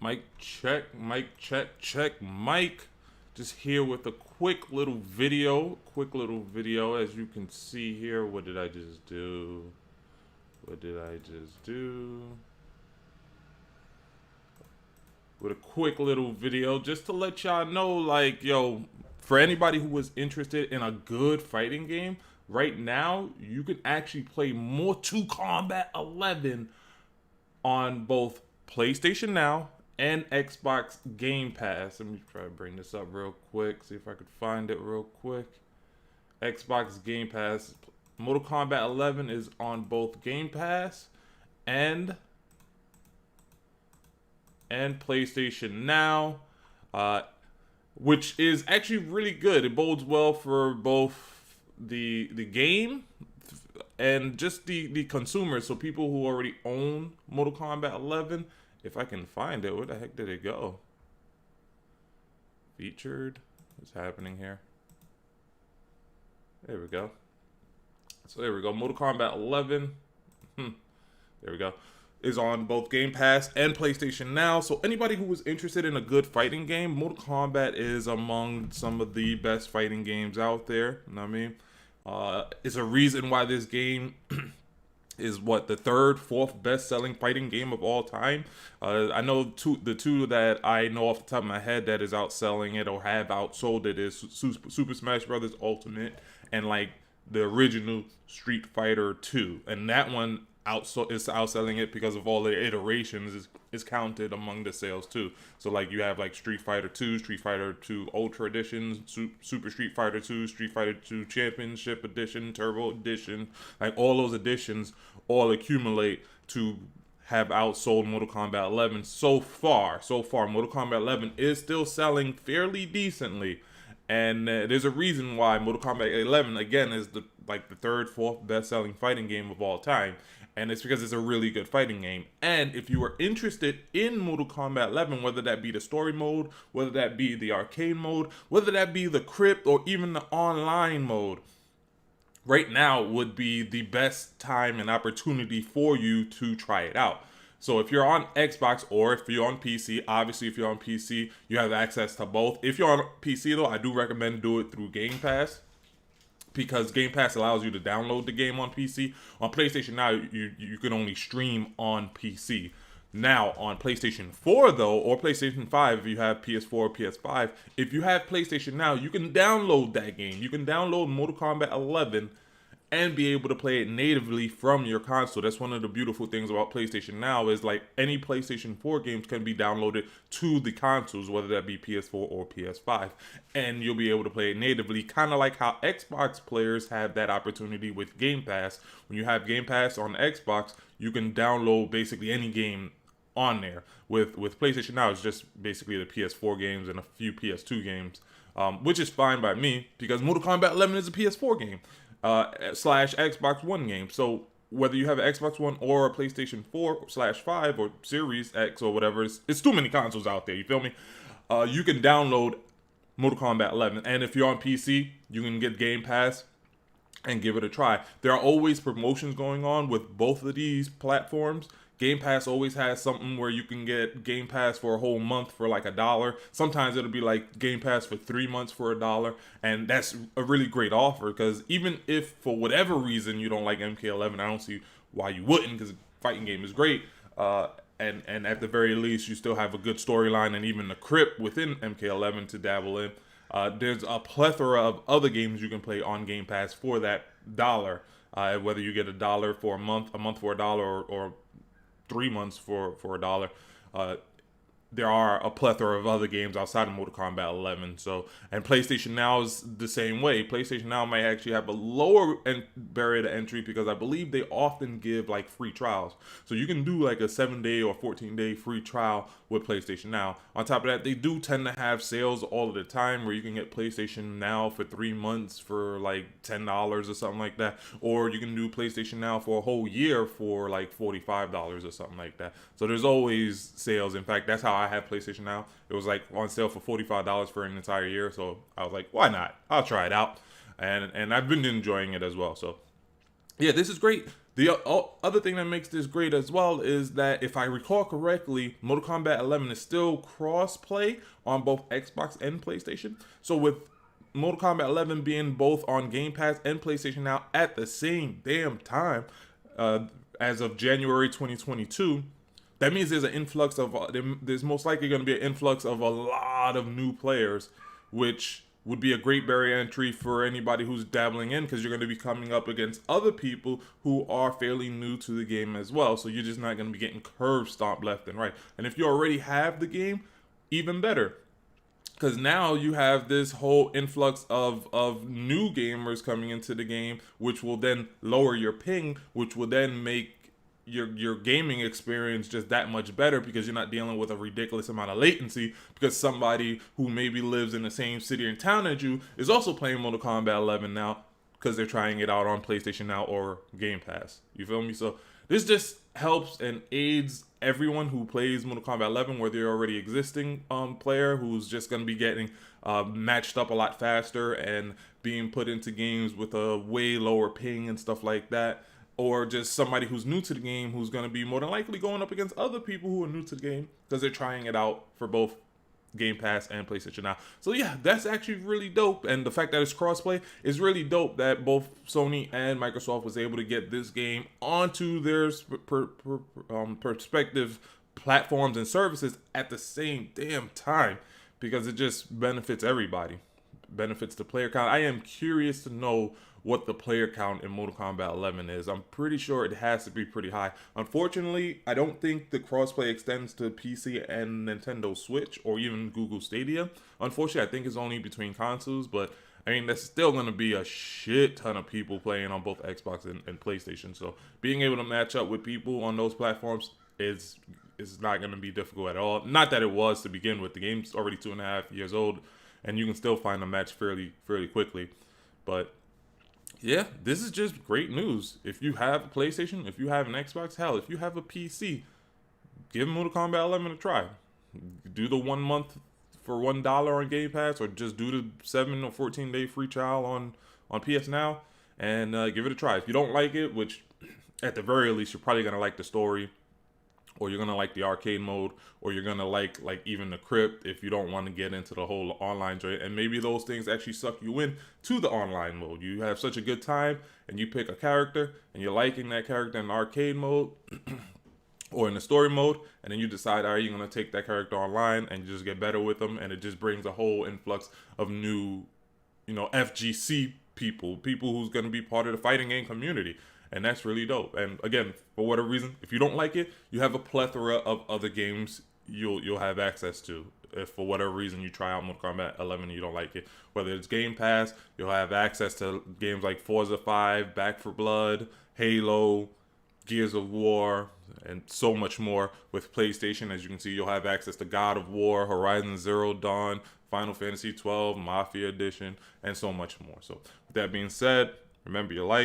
Mic check. Mike, just here with a quick little video. As you can see here. What did I just do? With a quick little video just to let y'all know, like, yo, for anybody who was interested in a good fighting game, right now you can actually play Mortal Kombat 11 on both PlayStation Now and Xbox Game Pass. Let me try to bring this up real quick, see if I could find it real quick. Xbox Game Pass. Mortal Kombat 11 is on both Game Pass and PlayStation Now, which is actually really good. It bodes well for both the game and just the consumers. So people who already own Mortal Kombat 11, if I can find it, where the heck did it go? Featured. What's happening here? There we go. So there we go. Mortal Kombat 11. There we go. Is on both Game Pass and PlayStation Now. So anybody who is interested in a good fighting game, Mortal Kombat is among some of the best fighting games out there. You know what I mean? It's a reason why this game is the third, fourth best-selling fighting game of all time. I know the two that I know off the top of my head that is outselling it or have outsold it is Super Smash Bros. Ultimate and like the original Street Fighter 2, and that one is outselling it because of all the iterations is counted among the sales too. So like you have like Street Fighter 2, Street Fighter 2 Ultra Edition, Super Street Fighter 2, Street Fighter 2 Championship Edition, Turbo Edition, like all those editions all accumulate to have outsold Mortal Kombat 11 so far. Mortal Kombat 11 is still selling fairly decently. And there's a reason why Mortal Kombat 11 again is the third, fourth best-selling fighting game of all time, and it's because it's a really good fighting game. And if you are interested in Mortal Kombat 11, whether that be the story mode, whether that be the arcade mode, whether that be the crypt, or even the online mode, right now would be the best time and opportunity for you to try it out. So if you're on Xbox or if you're on PC, obviously if you're on PC, you have access to both. If you're on PC though, I do recommend do it through Game Pass, because Game Pass allows you to download the game on PC. On PlayStation Now, you can only stream on PC. Now, on PlayStation 4, though, or PlayStation 5, if you have PS4 or PS5, if you have PlayStation Now, you can download that game. You can download Mortal Kombat 11 and be able to play it natively from your console. That's one of the beautiful things about PlayStation Now is like any PlayStation 4 games can be downloaded to the consoles, whether that be PS4 or PS5, and you'll be able to play it natively, kind of like how Xbox players have that opportunity with Game Pass. When you have Game Pass on Xbox, you can download basically any game on there. With PlayStation Now, it's just basically the PS4 games and a few PS2 games, which is fine by me because Mortal Kombat 11 is a PS4 game. Slash Xbox One game. So whether you have an Xbox One or a PlayStation 4/5 or Series X or whatever, it's too many consoles out there, you feel me? You can download Mortal Kombat 11. And if you're on PC, you can get Game Pass and give it a try. There are always promotions going on with both of these platforms. Game Pass always has something where you can get Game Pass for a whole month for like $1. Sometimes it'll be like Game Pass for 3 months for $1. And that's a really great offer because even if for whatever reason you don't like MK11, I don't see why you wouldn't, because the fighting game is great. And at the very least, you still have a good storyline and even the crypt within MK11 to dabble in. There's a plethora of other games you can play on Game Pass for that $1. Whether you get $1 for a month for $1, or 3 months for $1. There are a plethora of other games outside of Mortal Kombat 11. So, and PlayStation Now is the same way. PlayStation Now might actually have a lower barrier to entry because I believe they often give like free trials. So you can do like a 7-day or 14-day free trial with PlayStation Now. On top of that, they do tend to have sales all of the time where you can get PlayStation Now for 3 months for like $10 or something like that. Or you can do PlayStation Now for a whole year for like $45 or something like that. So there's always sales. In fact, that's how I have PlayStation Now. It was like on sale for $45 for an entire year. So I was like, why not? I'll try it out. And I've been enjoying it as well. So yeah, this is great. The other thing that makes this great as well is that, if I recall correctly, Mortal Kombat 11 is still cross-play on both Xbox and PlayStation. So with Mortal Kombat 11 being both on Game Pass and PlayStation Now at the same damn time, as of January 2022, that means there's an influx of there's most likely going to be an influx of a lot of new players, which would be a great barrier entry for anybody who's dabbling in, because you're going to be coming up against other people who are fairly new to the game as well. So you're just not going to be getting curb stomped left and right. And if you already have the game, even better, because now you have this whole influx of new gamers coming into the game, which will then lower your ping, which will then make your gaming experience just that much better, because you're not dealing with a ridiculous amount of latency, because somebody who maybe lives in the same city and town as you is also playing Mortal Kombat 11 now, because they're trying it out on PlayStation Now or Game Pass. You feel me? So this just helps and aids everyone who plays Mortal Kombat 11, whether you're already existing player who's just going to be getting matched up a lot faster and being put into games with a way lower ping and stuff like that, or just somebody who's new to the game who's going to be more than likely going up against other people who are new to the game because they're trying it out for both Game Pass and PlayStation Now. So yeah, that's actually really dope. And the fact that it's crossplay is really dope, that both Sony and Microsoft was able to get this game onto their perspective platforms and services at the same damn time, because it just benefits everybody. Benefits the player count. I am curious to know what the player count in Mortal Kombat 11 is. I'm pretty sure it has to be pretty high. Unfortunately, I don't think the crossplay extends to PC and Nintendo Switch or even Google Stadia. Unfortunately, I think it's only between consoles, but I mean, that's still going to be a shit ton of people playing on both Xbox and PlayStation. So being able to match up with people on those platforms is not going to be difficult at all. Not that it was to begin with. The game's already 2.5 years old, and you can still find a match fairly quickly. But yeah, this is just great news. If you have a PlayStation, if you have an Xbox, hell, if you have a PC, give Mortal Kombat 11 a try. Do the 1 month for $1 on Game Pass, or just do the 7 or 14-day free trial on PS Now, and give it a try. If you don't like it, which at the very least you're probably gonna like the story, or you're gonna like the arcade mode, or you're gonna like even the crypt if you don't want to get into the whole online joint, and maybe those things actually suck you in to the online mode. You have such a good time and you pick a character and you're liking that character in the arcade mode or in the story mode, and then you decide, all right, you're gonna take that character online and you just get better with them, and it just brings a whole influx of new, FGC people who's gonna be part of the fighting game community. And that's really dope. And again, for whatever reason, if you don't like it, you have a plethora of other games you'll have access to. If for whatever reason you try out Mortal Kombat 11 and you don't like it, whether it's Game Pass, you'll have access to games like Forza 5, Back 4 Blood, Halo, Gears of War, and so much more. With PlayStation, as you can see, you'll have access to God of War, Horizon Zero Dawn, Final Fantasy 12, Mafia Edition, and so much more. So with that being said, remember your life,